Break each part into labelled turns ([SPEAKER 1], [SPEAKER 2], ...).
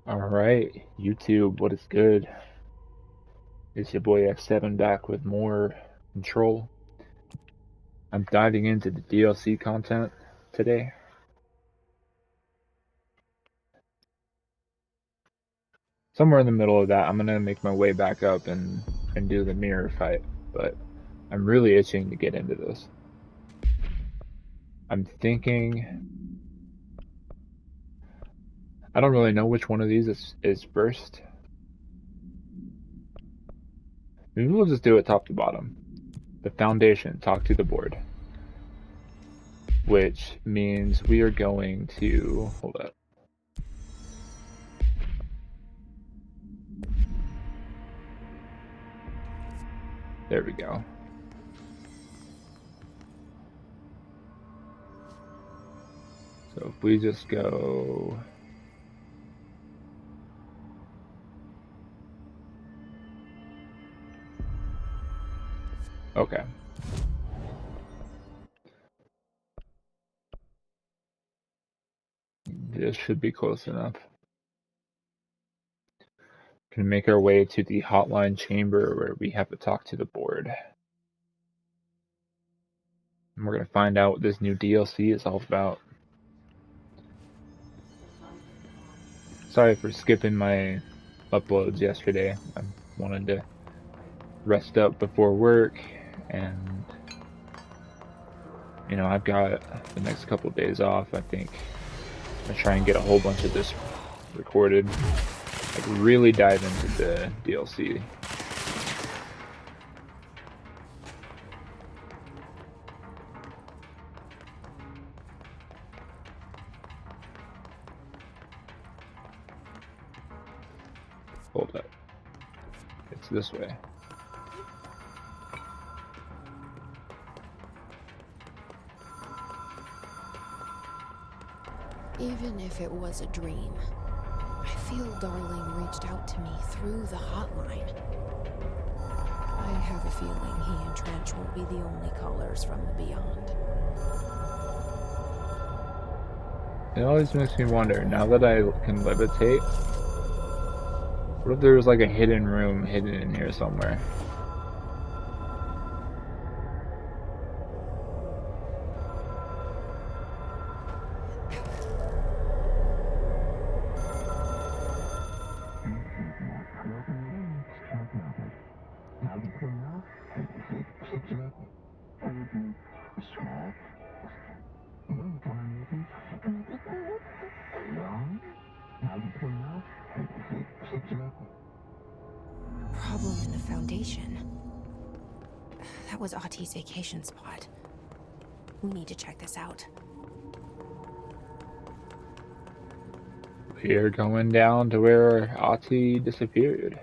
[SPEAKER 1] Alright, YouTube, what is good? It's your boy X7 back with more Control. I'm diving into the DLC content today. Somewhere in the middle of that, I'm gonna make my way back up and do the mirror fight, but I'm really itching to get into this. I'm thinking... I don't really know which one of these is first. Maybe we'll just do it top to bottom. The foundation, talk to the board. Which means we are going to... hold up. There we go. So if we just go... Okay. This should be close enough. Can make our way to the hotline chamber where we have to talk to the board. And we're going to find out what this new DLC is all about. Sorry for skipping my uploads yesterday. I wanted to rest up before work, and you know, I've got the next couple of days off. I think I'm gonna try and get a whole bunch of this recorded. Like really dive into the DLC. Hold up. It's this way.
[SPEAKER 2] Even if it was a dream, I feel Darling reached out to me through the hotline. I have a feeling he and Trench won't be the only callers from the beyond.
[SPEAKER 1] It always makes me wonder, now that I can levitate, what if there was like a hidden room hidden in here somewhere?
[SPEAKER 2] Problem in the Foundation. That was Ahti's vacation spot. We need to check this out.
[SPEAKER 1] We're going down to where Ahti disappeared.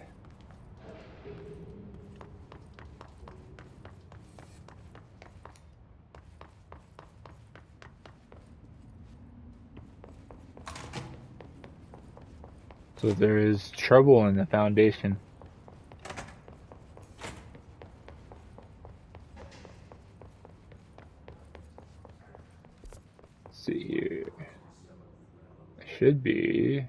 [SPEAKER 1] So there is trouble in the Foundation. Let's see here. It should be...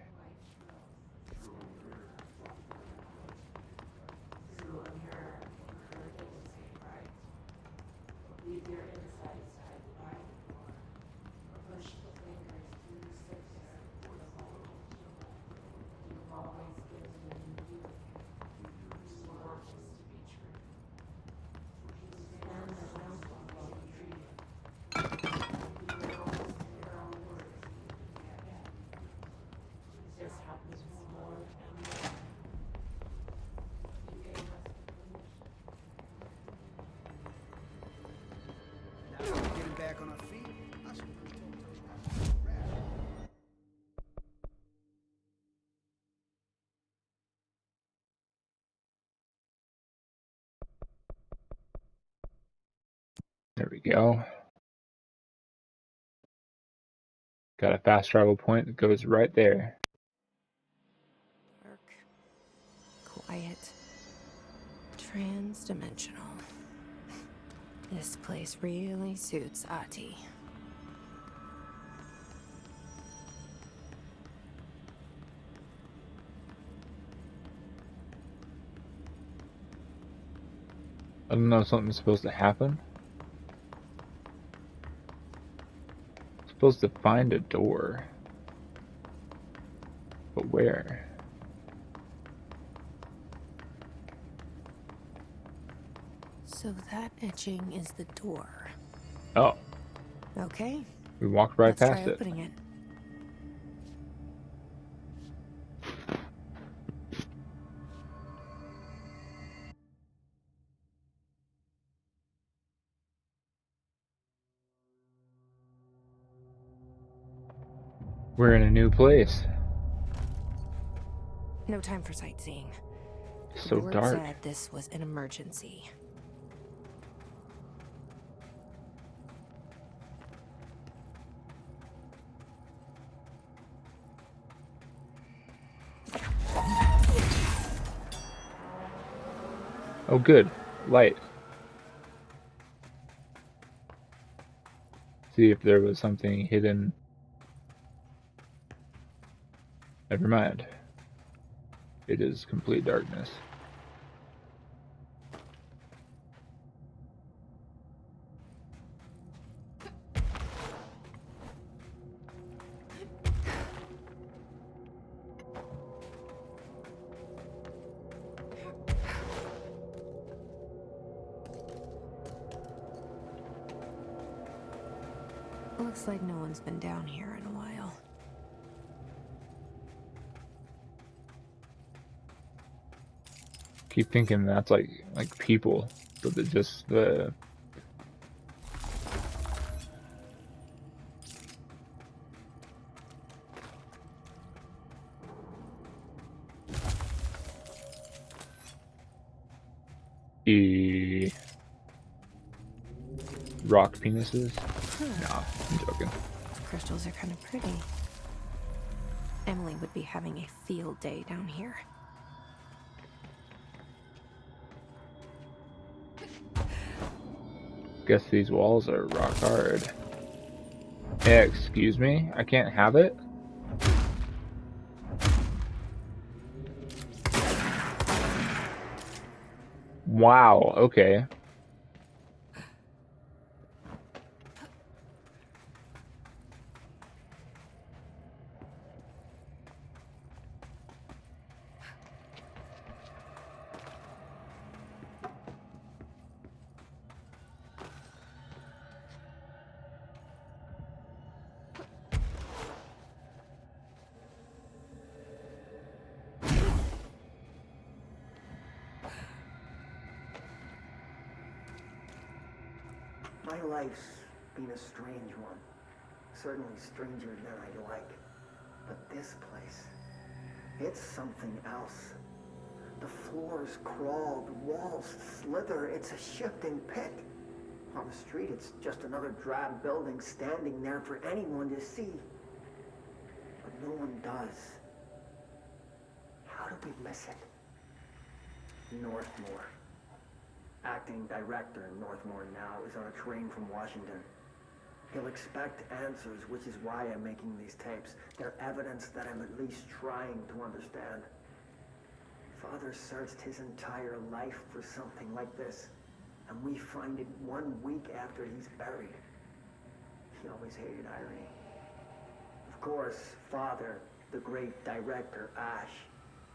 [SPEAKER 1] There we go. Got a fast travel point that goes right there.
[SPEAKER 2] Dark, quiet, trans-dimensional. This place really suits Ahti.
[SPEAKER 1] I don't know if something's supposed to happen. I'm supposed to find a door. But where?
[SPEAKER 2] So that etching is the door.
[SPEAKER 1] Oh,
[SPEAKER 2] Okay,
[SPEAKER 1] we walked right
[SPEAKER 2] let's try
[SPEAKER 1] past it.
[SPEAKER 2] opening it.
[SPEAKER 1] We're in a new place.
[SPEAKER 2] No time for sightseeing.
[SPEAKER 1] It's
[SPEAKER 2] The
[SPEAKER 1] so
[SPEAKER 2] word
[SPEAKER 1] dark.
[SPEAKER 2] said this was an emergency.
[SPEAKER 1] Oh, good. Light. See if there was something hidden. Never mind. It is complete darkness.
[SPEAKER 2] Looks like no one's been down here in a while.
[SPEAKER 1] Keep thinking that's like people, but they're just the. Rock penises? Nah, I'm joking.
[SPEAKER 2] Crystals are kind of pretty. Emily would be having a field day down here.
[SPEAKER 1] Guess these walls are rock hard. Excuse me? I can't have it? Wow, okay.
[SPEAKER 3] My life's been a strange one. Certainly stranger than I like. But this place, it's something else. The floors crawled, walls slither, it's a shifting pit. On the street, it's just another drab building standing there for anyone to see. But no one does. How do we miss it? Northmore. Acting director in Northmore now is on a train from Washington. He'll expect answers, which is why I'm making these tapes. They're evidence that I'm at least trying to understand. Father searched his entire life for something like this, and we find it 1 week after he's buried. He always hated irony. Of course, Father, the great director, Ash,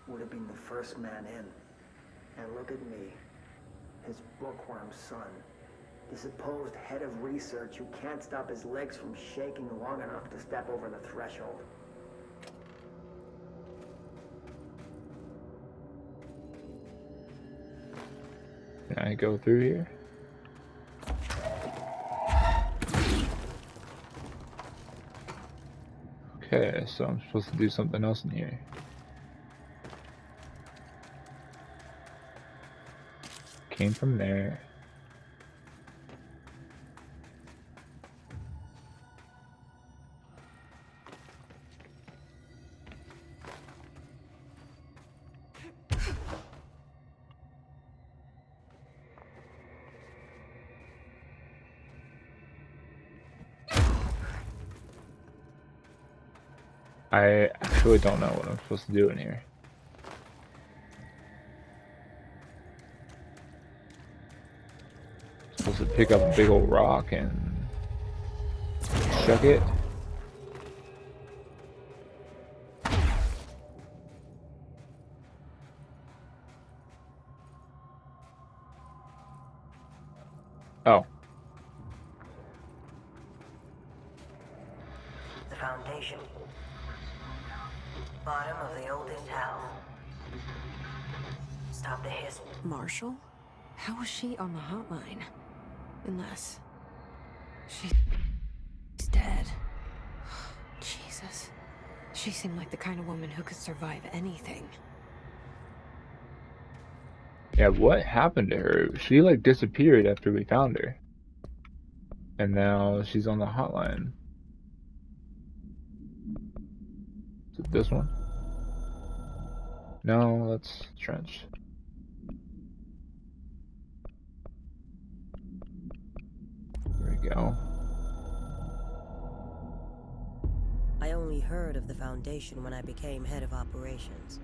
[SPEAKER 3] would have been the first man in. And look at me. His bookworm son, the supposed head of research who can't stop his legs from shaking long enough to step over the threshold.
[SPEAKER 1] Can I go through here? Okay, so I'm supposed to do something else in here. Came from there. I actually don't know what I'm supposed to do in here. supposed to pick up a big old rock and chuck it. Oh.
[SPEAKER 4] The Foundation. Bottom of the oldest house. Stop the hiss.
[SPEAKER 2] Marshall? How was she on the hotline? Unless she's dead. Jesus. She seemed like the kind of woman who could survive anything.
[SPEAKER 1] Yeah, what happened to her? She like disappeared after we found her. And now she's on the hotline. Is it this one? No, that's Trench. There we go.
[SPEAKER 4] I only heard of the Foundation when I became head of operations.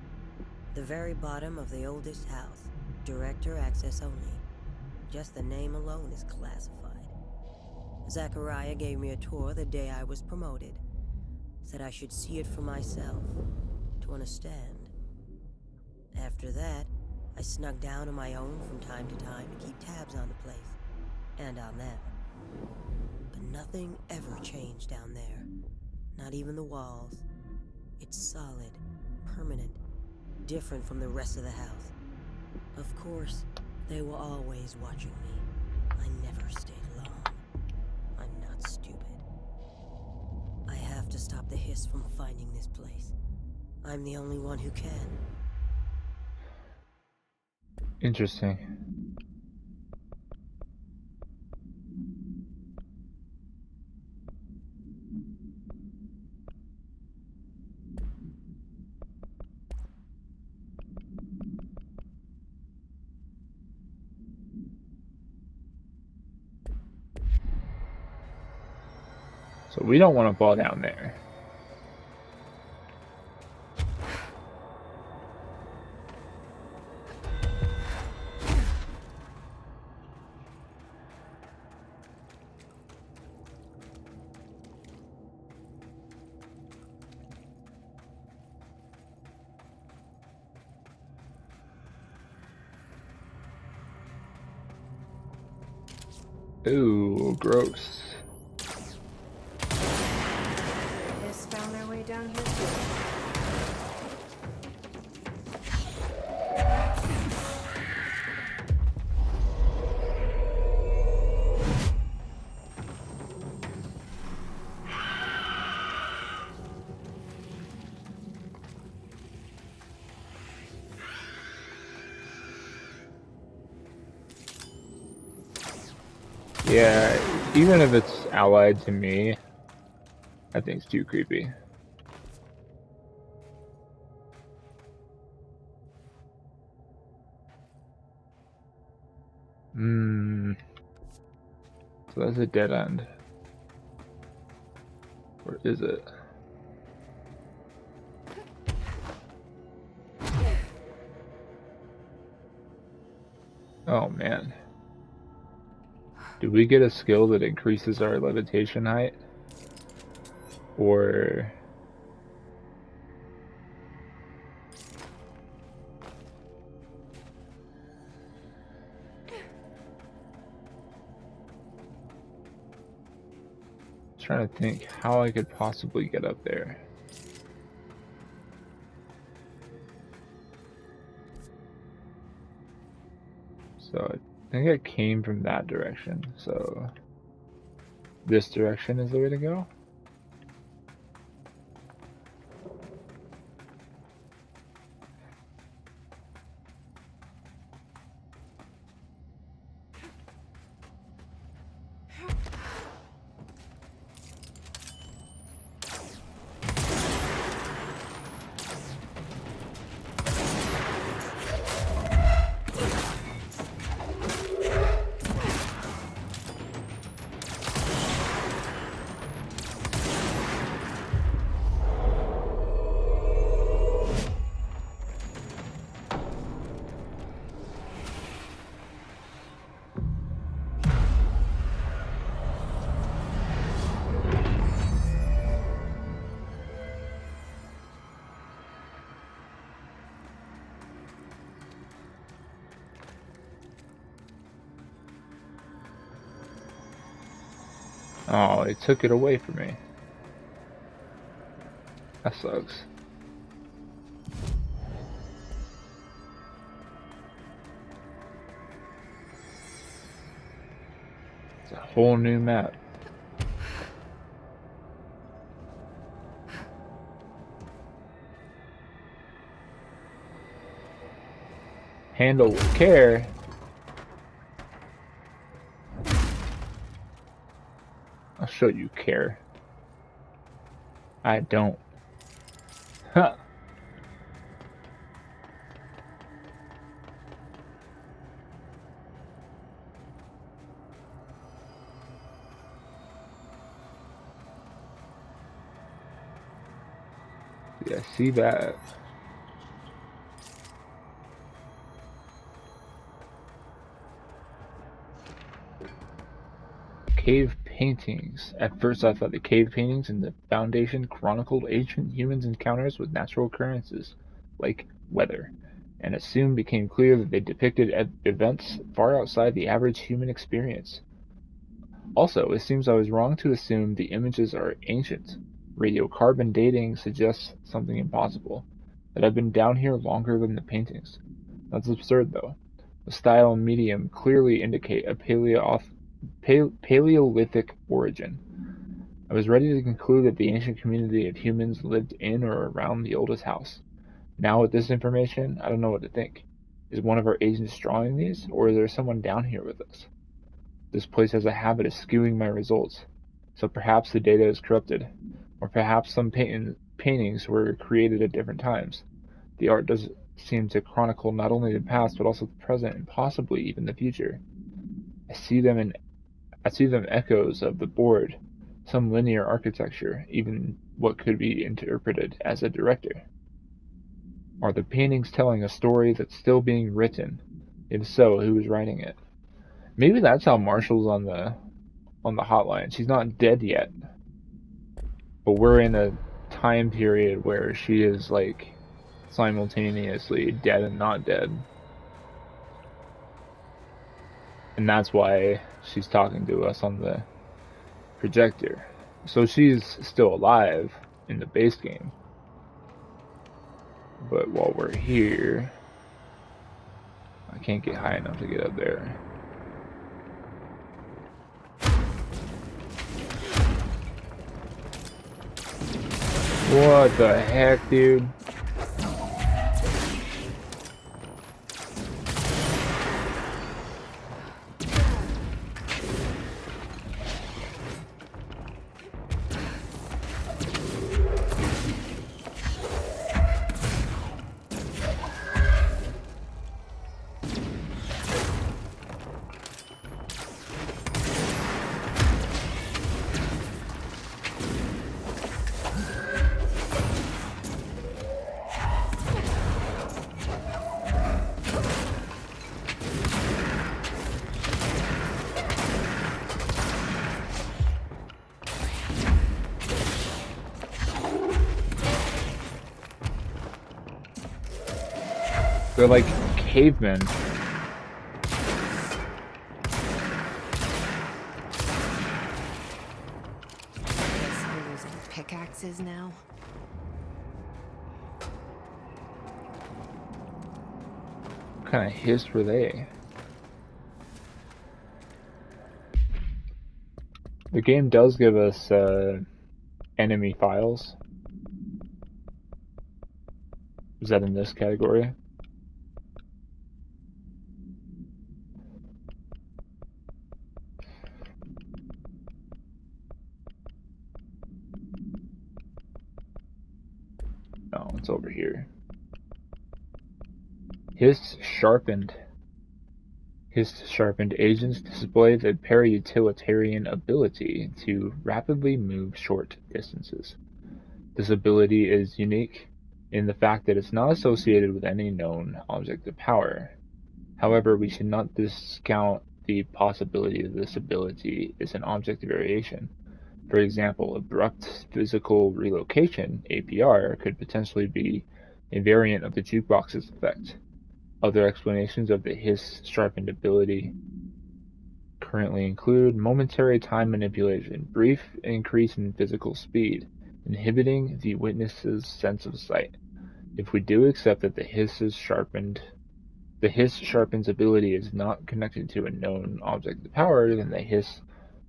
[SPEAKER 4] The very bottom of the oldest house. Director access only. Just the name alone is classified. Zachariah gave me a tour the day I was promoted. Said I should see it for myself, to understand. After that, I snuck down on my own from time to time to keep tabs on the place. And on them. But nothing ever changed down there. Not even the walls. It's solid, permanent, different from the rest of the house. Of course, they were always watching me. I never stayed long. I'm not stupid. I have to stop the hiss from finding this place. I'm the only one who can.
[SPEAKER 1] Interesting. So we don't want to fall down there. Ooh, gross.
[SPEAKER 2] Hiss found their way down here too.
[SPEAKER 1] Yeah, even if it's allied to me, I think it's too creepy. So that's a dead end. Or is it? Oh man. Do we get a skill that increases our levitation height? Or... trying to think how I could possibly get up there. So I think I came from that direction, so this direction is the way to go. Oh, it took it away from me. That sucks. It's a whole new map. Handle with care. I'll show you care. I don't. Huh. Yeah, see that. Cave paintings. At first I thought the cave paintings in the Foundation chronicled ancient humans' encounters with natural occurrences, like weather, and it soon became clear that they depicted events far outside the average human experience. Also, it seems I was wrong to assume the images are ancient. Radiocarbon dating suggests something impossible, that I've been down here longer than the paintings. That's absurd though. The style and medium clearly indicate a Paleolithic origin. I was ready to conclude that the ancient community of humans lived in or around the oldest house. Now with this information, I don't know what to think. Is one of our agents drawing these, or is there someone down here with us? This place has a habit of skewing my results, so perhaps the data is corrupted, or perhaps some paintings were created at different times. The art does seem to chronicle not only the past but also the present and possibly even the future. I see them echoes of the board, some linear architecture, even what could be interpreted as a director. Are the paintings telling a story that's still being written? If so, who is writing it? Maybe that's how Marshall's on the hotline. She's not dead yet, but we're in a time period where she is like simultaneously dead and not dead. And that's why she's talking to us on the projector. So she's still alive in the base game. But while we're here, I can't get high enough to get up there. What the heck, dude? They're like cavemen.
[SPEAKER 2] Guess we're using pickaxes now.
[SPEAKER 1] What kind of hiss were they? The game does give us enemy files. Is that in this category? No, it's over here. Hiss sharpened agents display the para-utilitarian ability to rapidly move short distances. This ability is unique in the fact that it's not associated with any known object of power. However, we should not discount the possibility that this ability is an object variation. For example, abrupt physical relocation, APR, could potentially be a variant of the jukebox's effect. Other explanations of the hiss sharpened ability currently include momentary time manipulation, brief increase in physical speed, inhibiting the witness's sense of sight. If we do accept that the hiss sharpen's ability is not connected to a known object of power, then the hiss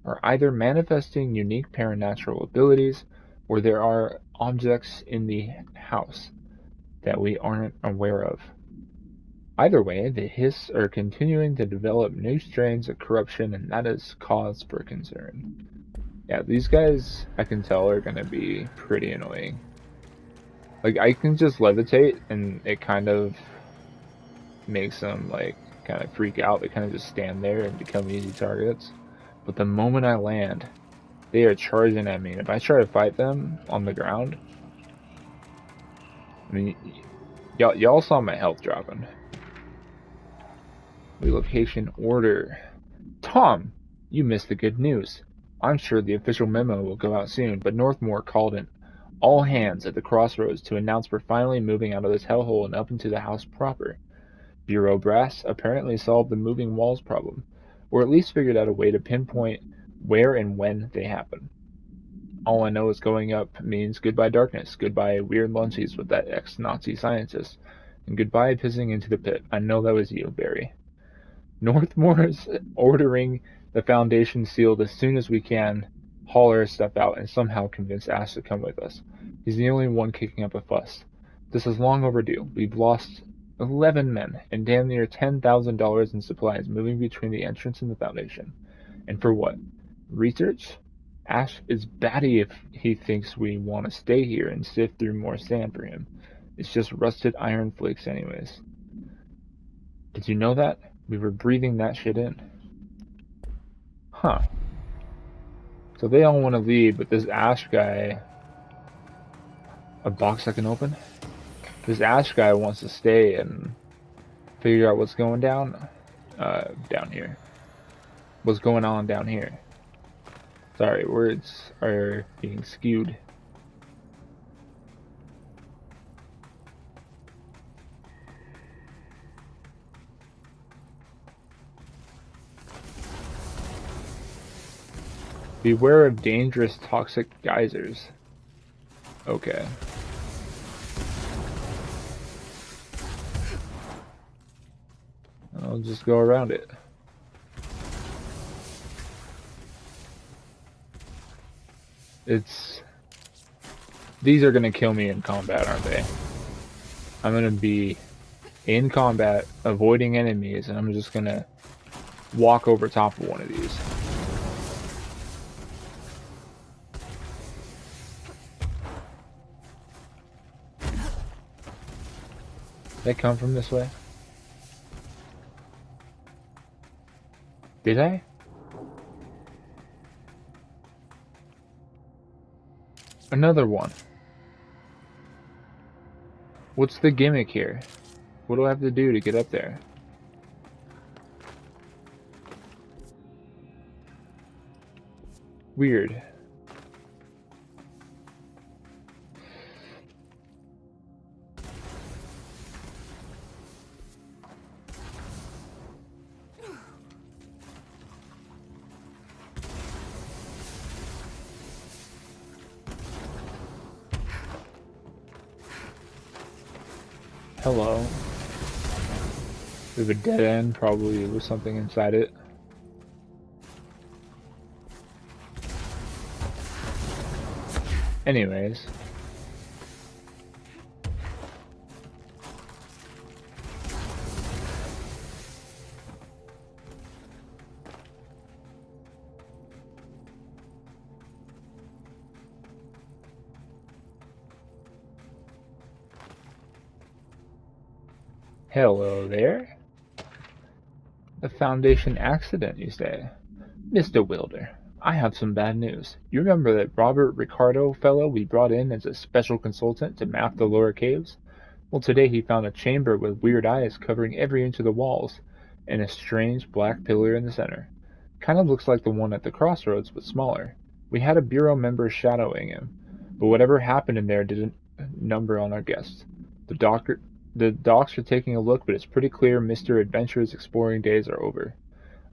[SPEAKER 1] are either manifesting unique paranatural abilities, or there are objects in the house that we aren't aware of. Either way, the hiss are continuing to develop new strains of corruption, and that is cause for concern. Yeah, these guys, I can tell, are going to be pretty annoying. Like, I can just levitate, and it kind of makes them, like, kind of freak out. They kind of just stand there and become easy targets. But the moment I land, they are charging at me. And if I try to fight them on the ground, I mean, y'all saw my health dropping. Relocation order. Tom, you missed the good news. I'm sure the official memo will go out soon, but Northmore called in all hands at the crossroads to announce we're finally moving out of this hellhole and up into the house proper. Bureau brass apparently solved the moving walls problem, or at least figured out a way to pinpoint where and when they happen. All I know is going up means goodbye darkness, goodbye weird lunchies with that ex-Nazi scientist, and goodbye pissing into the pit. I know that was you, Barry. Northmore's ordering the Foundation sealed as soon as we can, haul our stuff out, and somehow convince Ash to come with us. He's the only one kicking up a fuss. This is long overdue. We've lost 11 men and damn near $10,000 in supplies moving between the entrance and the Foundation. And for what? Research? Ash is batty if he thinks we want to stay here and sift through more sand for him. It's just rusted iron flakes anyways. Did you know that? We were breathing that shit in. Huh. So they all want to leave, but this Ash guy... A box I can open? This Ash guy wants to stay and figure out what's going down. Down here. What's going on down here? Sorry, words are being skewed. Beware of dangerous toxic geysers. Okay. I'll just go around it. These are gonna kill me in combat, aren't they? I'm gonna be in combat, avoiding enemies, and I'm just gonna walk over top of one of these. They come from this way? Did I? Another one. What's the gimmick here? What do I have to do to get up there? Weird. Hello. We have a dead end, probably with something inside it. Anyways. Hello there. A Foundation accident, you say? Mr. Wilder, I have some bad news. You remember that Robert Ricardo fellow we brought in as a special consultant to map the lower caves? Well, today he found a chamber with weird eyes covering every inch of the walls, and a strange black pillar in the center. Kind of looks like the one at the crossroads, but smaller. We had a Bureau member shadowing him, but whatever happened in there didn't number on our guests. The docs are taking a look, but it's pretty clear Mr. Adventure's exploring days are over.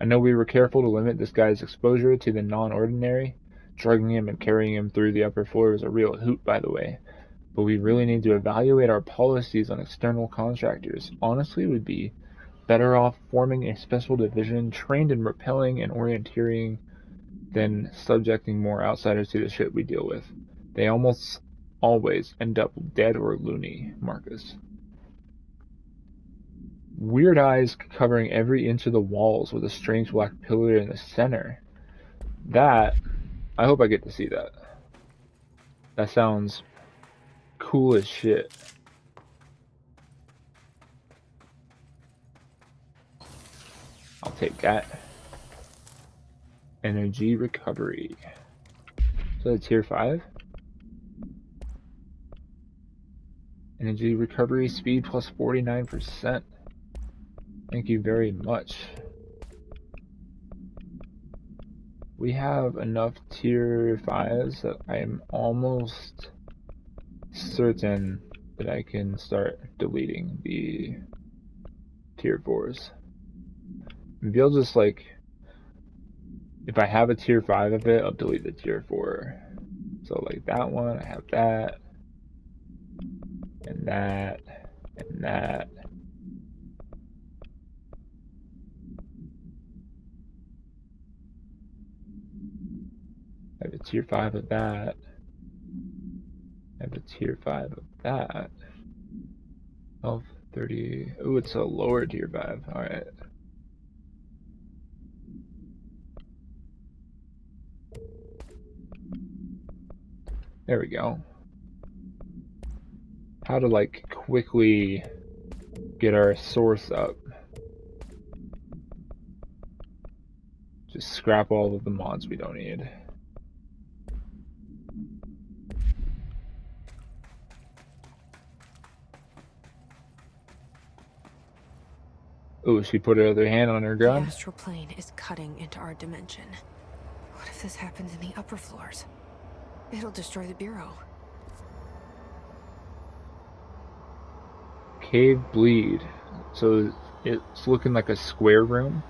[SPEAKER 1] I know we were careful to limit this guy's exposure to the non-ordinary. Drugging him and carrying him through the upper floor was a real hoot, by the way. But we really need to evaluate our policies on external contractors. Honestly, we'd be better off forming a special division trained in repelling and orienteering than subjecting more outsiders to the shit we deal with. They almost always end up dead or loony, Marcus. Weird eyes covering every inch of the walls with a strange black pillar in the center. That, I hope I get to see that. That sounds cool as shit. I'll take that. Energy recovery. So that's tier 5. Energy recovery speed plus 49%. Thank you very much. We have enough tier 5s that I am almost certain that I can start deleting the tier 4s. Maybe I'll just like, if I have a tier 5 of it, I'll delete the tier 4. So like that one, I have that, and that, and that. I have a tier 5 of that. I have a tier 5 of that. 12, 30. Oh, it's a lower tier 5. Alright. There we go. How to like quickly get our source up. Just scrap all of the mods we don't need. Oh, she put her other hand on her
[SPEAKER 2] The
[SPEAKER 1] gun.
[SPEAKER 2] astral plane is cutting into our dimension. What if this happens in the upper floors? It'll destroy the bureau.
[SPEAKER 1] Cave bleed. So it's looking like a square room.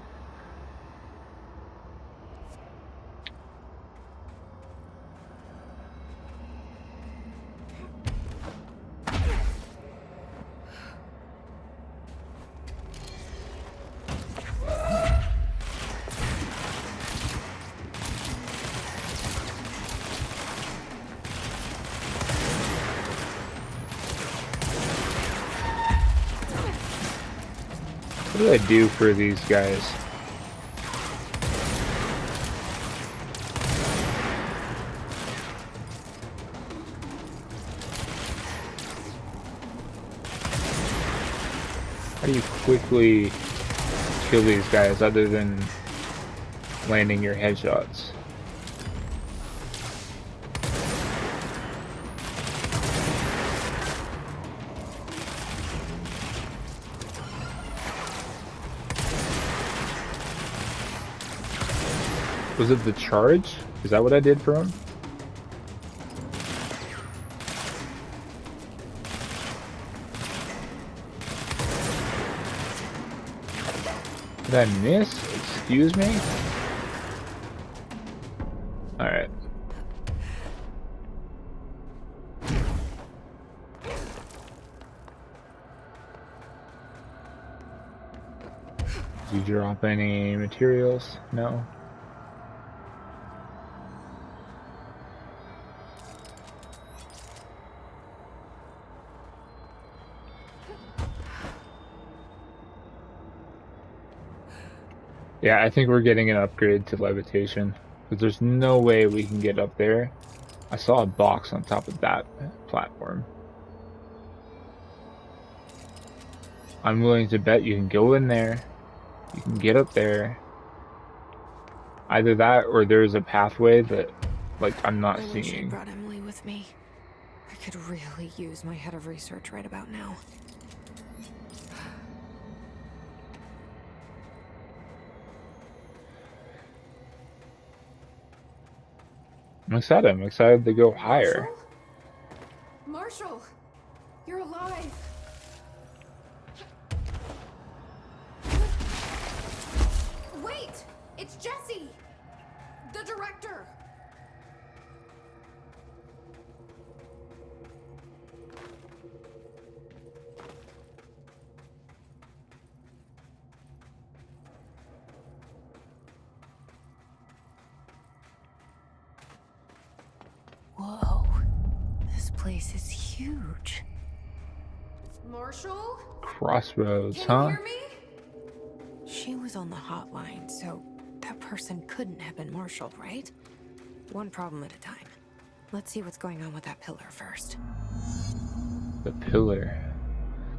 [SPEAKER 1] What do I do for these guys? How do you quickly kill these guys other than landing your headshots? Was it the charge? Is that what I did for him? Did I miss? Excuse me? Alright. Did you drop any materials? No? Yeah, I think we're getting an upgrade to levitation, because there's no way we can get up there. I saw a box on top of that platform. I'm willing to bet you can go in there, you can get up there. Either that or there's a pathway that, like, I'm not
[SPEAKER 2] I wish I
[SPEAKER 1] seeing.
[SPEAKER 2] brought Emily with me. I could really use my head of research right about now.
[SPEAKER 1] I'm excited. I'm excited to go higher.
[SPEAKER 2] Marshall! You're alive! Wait! place is huge.
[SPEAKER 5] Marshall?
[SPEAKER 1] Crossroads,
[SPEAKER 5] Can
[SPEAKER 1] huh?
[SPEAKER 5] you hear me?
[SPEAKER 2] She was on the hotline, so that person couldn't have been Marshall, right? One problem at a time. Let's see what's going on with that pillar first.
[SPEAKER 1] The pillar.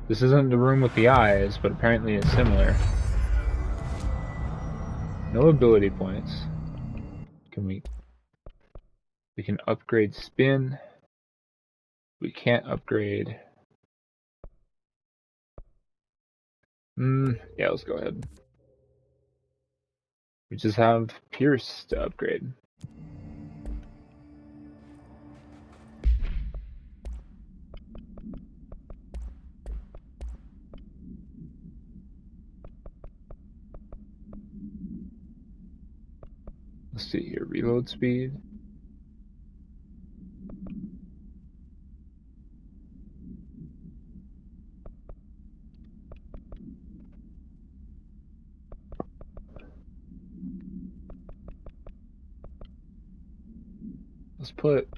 [SPEAKER 1] This isn't the room with the eyes, but apparently it's similar. No ability points. We can upgrade spin. We can't upgrade. Yeah, let's go ahead. We just have Pierce to upgrade. Let's see here, reload speed. Let's put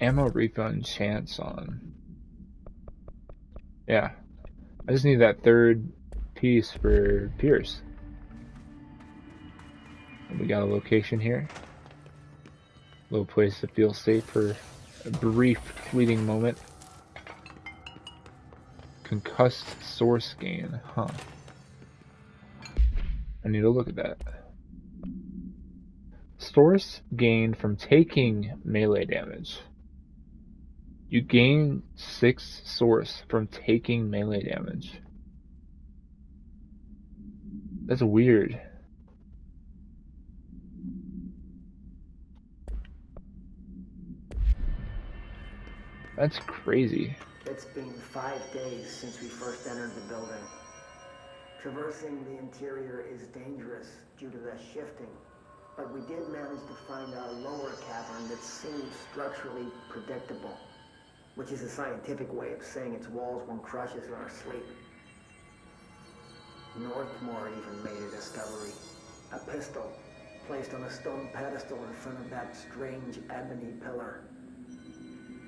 [SPEAKER 1] ammo refund chance on. Yeah, I just need that third piece for Pierce. We got a location here. Little place to feel safe for a brief, fleeting moment. Concussed source gain, huh? I need to look at that. Source gained from taking melee damage. You gain 6 source from taking melee damage. That's weird. That's crazy.
[SPEAKER 3] It's been 5 days since we first entered the building. Traversing the interior is dangerous due to the shifting, but we did manage to find a lower cavern that seems structurally predictable, which is a scientific way of saying its walls won't crush us in our sleep. Northmore even made a discovery. A pistol placed on a stone pedestal in front of that strange ebony pillar.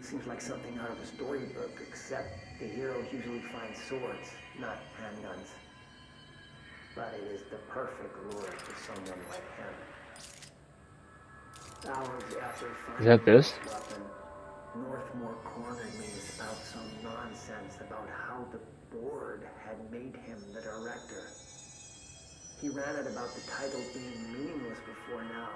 [SPEAKER 3] Seems like something out of a storybook, except the heroes usually find swords, not handguns. But it is the perfect lure for someone like him. Hours after finding
[SPEAKER 1] Is that this?
[SPEAKER 3] this weapon, Northmore cornered me about some nonsense about how the board had made him the director. He ranted about the title being meaningless before now,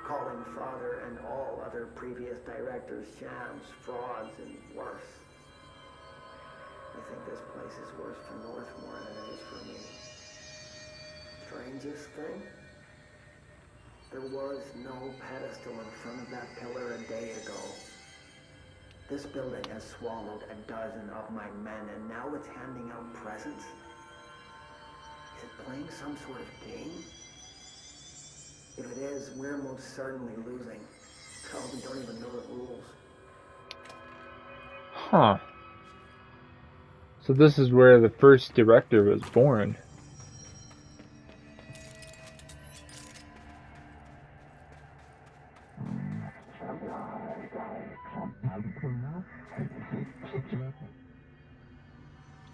[SPEAKER 3] calling Father and all other previous directors shams, frauds, and worse. I think this place is worse for Northmore than it is for me. Strangest thing? There was no pedestal in front of that pillar a day ago. This building has swallowed a dozen of my men, and now it's handing out presents? Is it playing some sort of game? If it is, we're most certainly losing. Hell, we don't even know the rules.
[SPEAKER 1] Huh. So this is where the first director was born.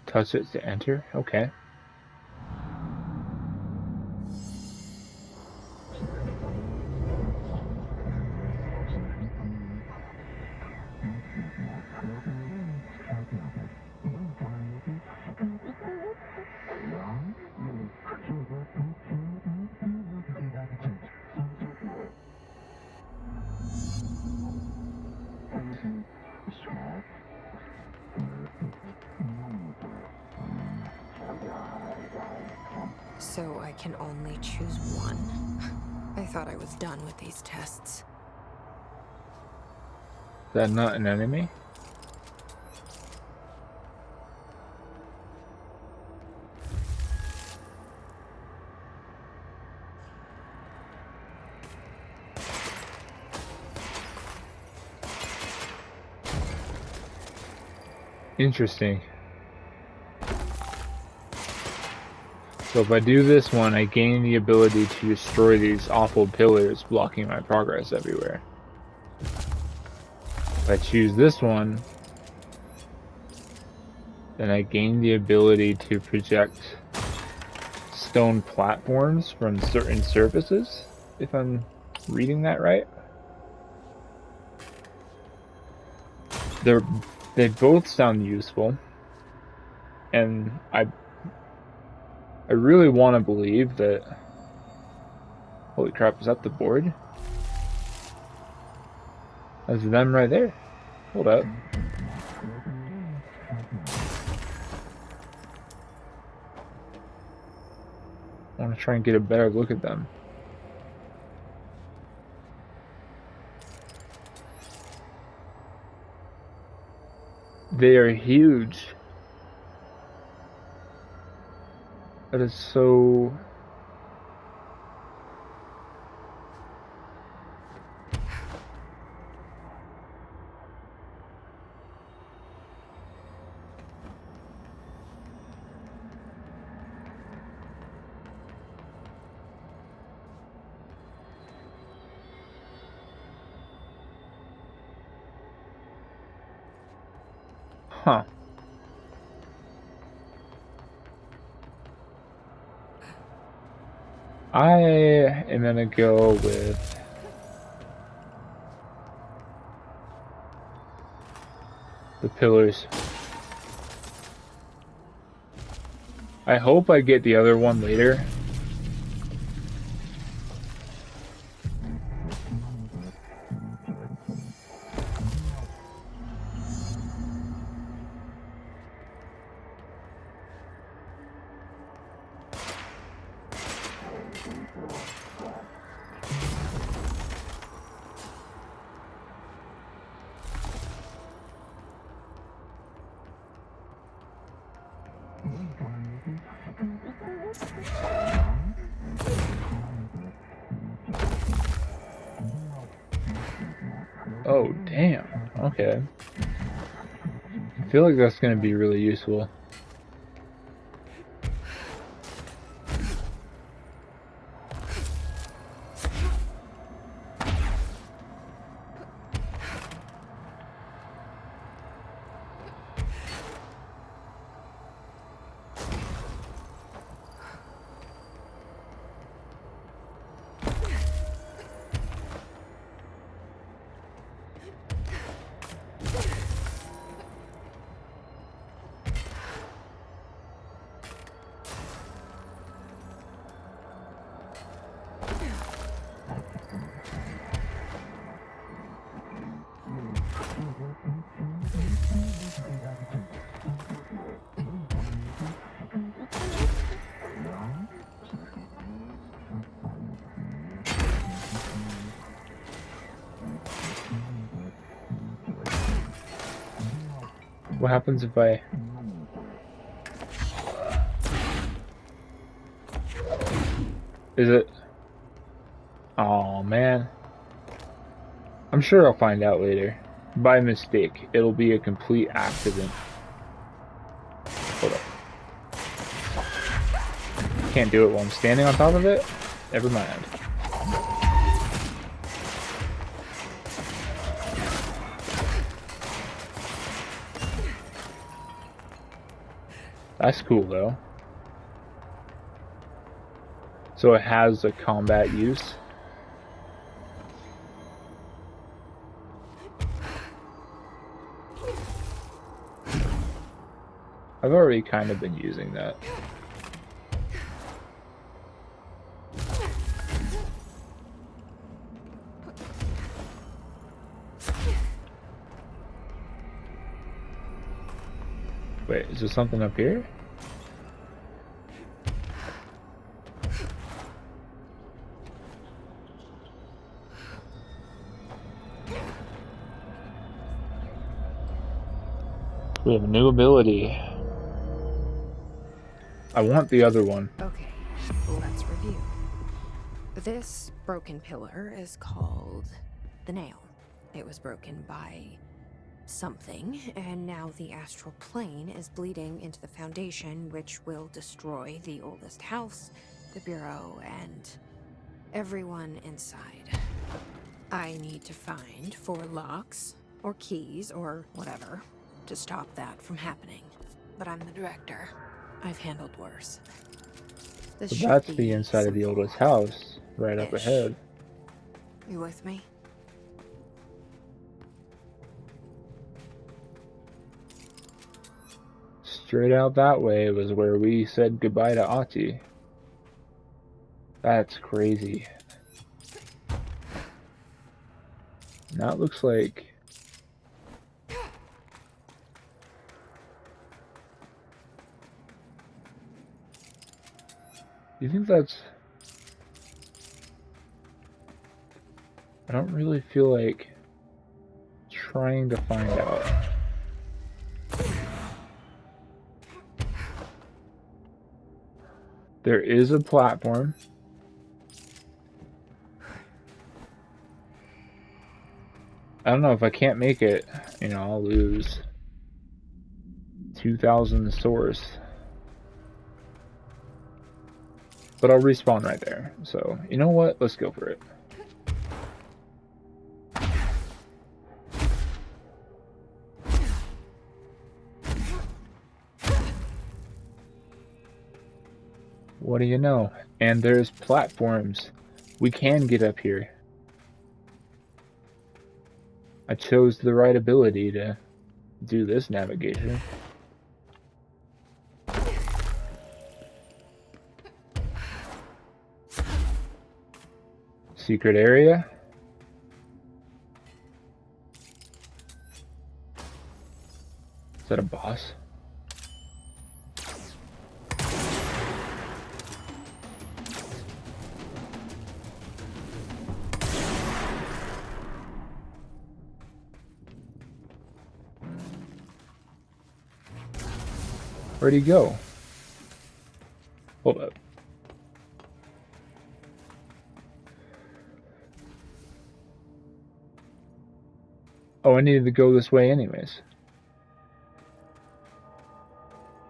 [SPEAKER 1] Touch it to enter? Okay.
[SPEAKER 2] So I can only choose one. I thought I was done with these tests.
[SPEAKER 1] Is that not an enemy? Interesting. So if I do this one, I gain the ability to destroy these awful pillars blocking my progress everywhere. I choose this one, then I gain the ability to project stone platforms from certain surfaces, if I'm reading that right. They both sound useful, and I really want to believe that. Holy crap, is that the board? That's them right there. Hold up. I want to try and get a better look at them. They are huge. That is so... Huh. I am gonna go with the pillars. I hope I get the other one later. Oh, damn. Okay. I feel like that's going to be really useful. What happens if I... Is it... Oh man. I'm sure I'll find out later. By mistake. It'll be a complete accident. Hold up. Can't do it while I'm standing on top of it? Never mind. That's cool though. So it has a combat use. I've already kind of been using that. Wait, is there something up here? We have a new ability. I want the other one.
[SPEAKER 2] Okay, let's review. This broken pillar is called the Nail. It was broken by something, and now the astral plane is bleeding into the foundation, which will destroy the oldest house, the bureau, and everyone inside. I need to find 4 locks, or keys, or whatever, to stop that from happening. But I'm the director. I've handled worse. This
[SPEAKER 1] So
[SPEAKER 2] should
[SPEAKER 1] that's
[SPEAKER 2] be
[SPEAKER 1] the inside of the
[SPEAKER 2] simple.
[SPEAKER 1] oldest house, right up
[SPEAKER 2] Ish.
[SPEAKER 1] ahead.
[SPEAKER 2] You with me?
[SPEAKER 1] Straight out that way was where we said goodbye to Ahti. That's crazy. Now it looks like... Do you think that's... I don't really feel like trying to find out. There is a platform. I don't know if I can't make it, you know, I'll lose 2,000 source. But I'll respawn right there. So, you know what? Let's go for it. What do you know? And there's platforms. We can get up here. I chose the right ability to do this navigation. Secret area. Is that a boss? Where'd he go? Hold up. Oh, I needed to go this way anyways.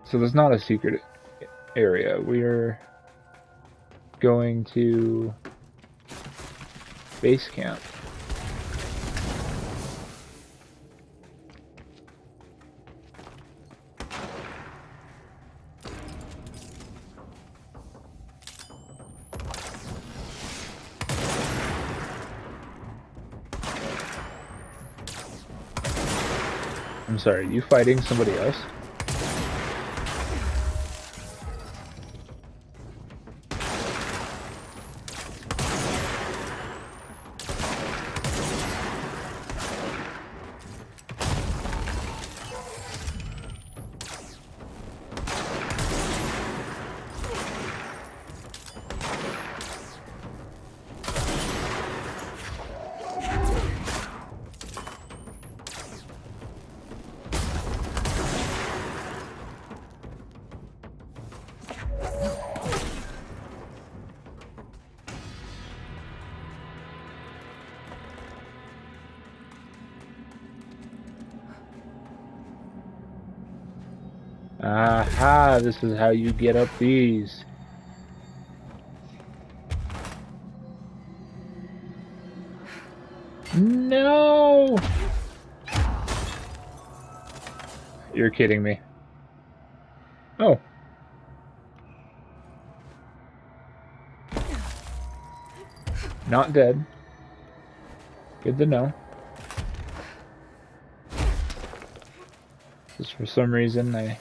[SPEAKER 1] So there's not a secret area. We're going to base camp. I'm sorry, are you fighting somebody else? Aha, this is how you get up these. No! You're kidding me. Oh. Not dead. Good to know. Just for some reason I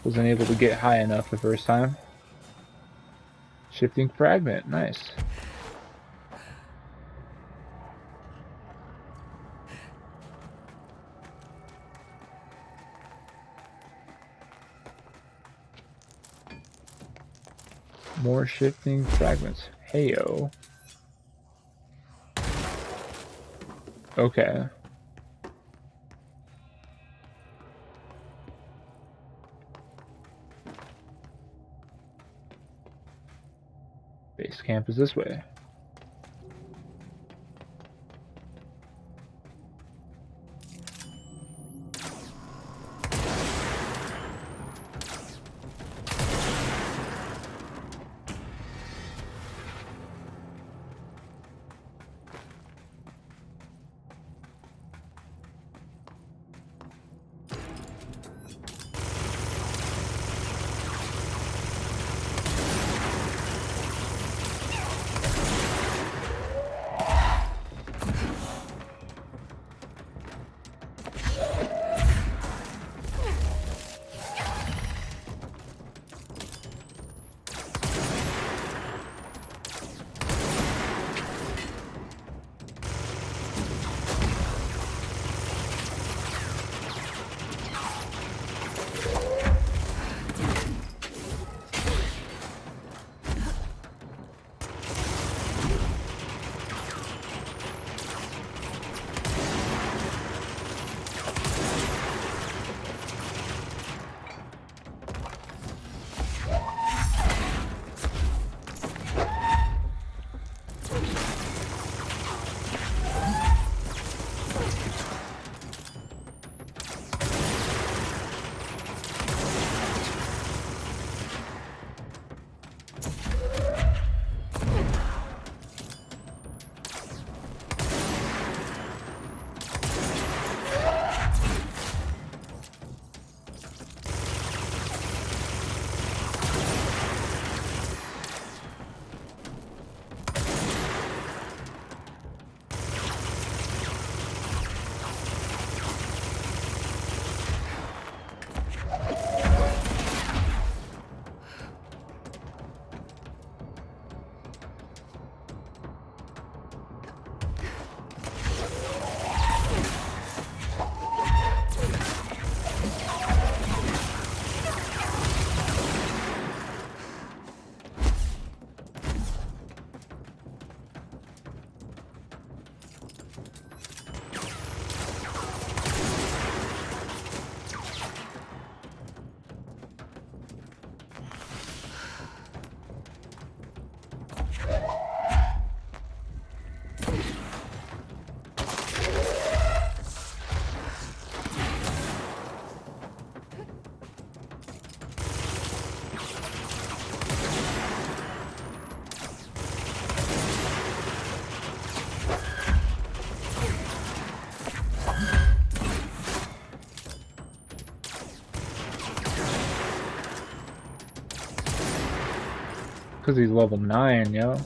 [SPEAKER 1] wasn't able to get high enough the first time. Shifting fragment, nice. More shifting fragments. Heyo. Okay. Base camp is this way. Because he's level 9, yo.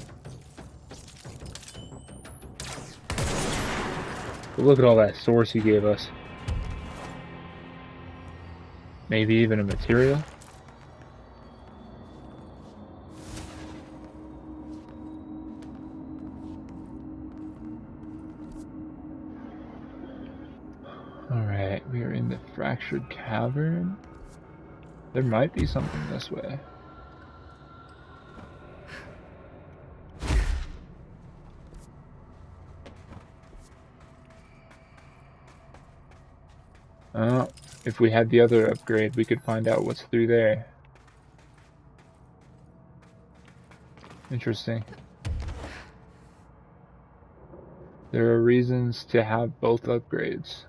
[SPEAKER 1] But look at all that source he gave us. Maybe even a material. Alright, we are in the fractured cavern. There might be something this way. Oh, if we had the other upgrade, we could find out what's through there. Interesting. There are reasons to have both upgrades.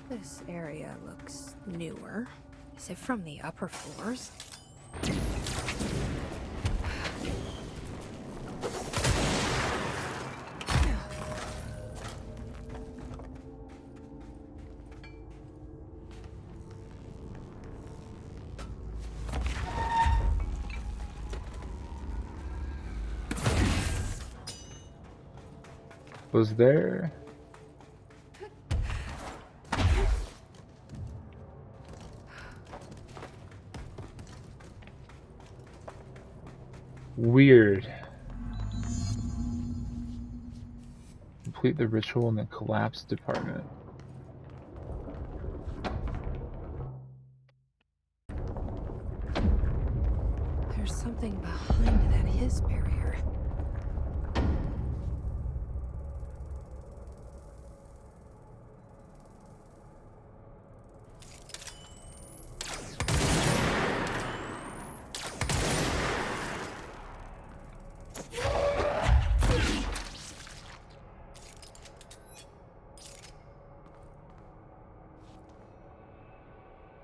[SPEAKER 2] This area looks newer. Is it from the upper floors?
[SPEAKER 1] Was there... Weird. Complete the ritual in the collapse department.
[SPEAKER 2] There's something behind that his barrier.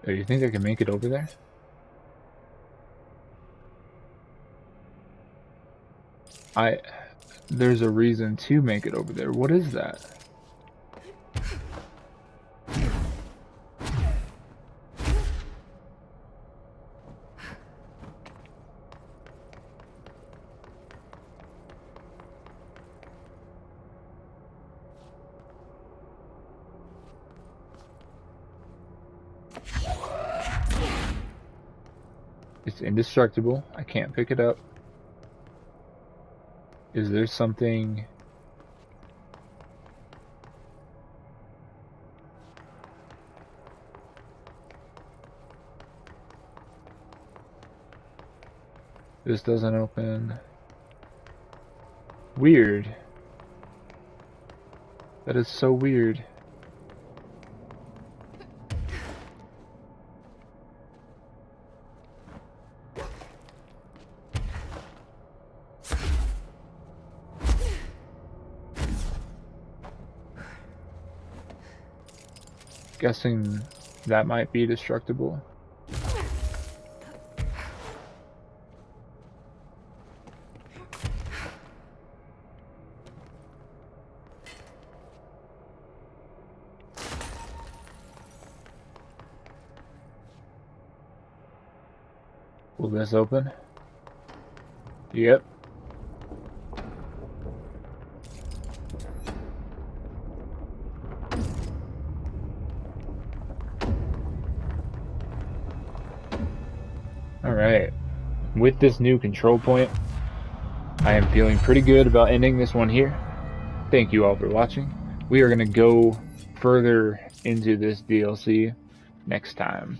[SPEAKER 1] Oh, you think I can make it over there? There's a reason to make it over there. What is that? It's indestructible. I can't pick it up. Is there something... This doesn't open. Weird. That is so weird. Guessing that might be destructible. Will this open? Yep. Alright, with this new control point, I am feeling pretty good about ending this one here. Thank you all for watching. We are going to go further into this DLC next time.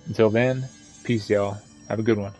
[SPEAKER 1] Until then, peace y'all. Have a good one.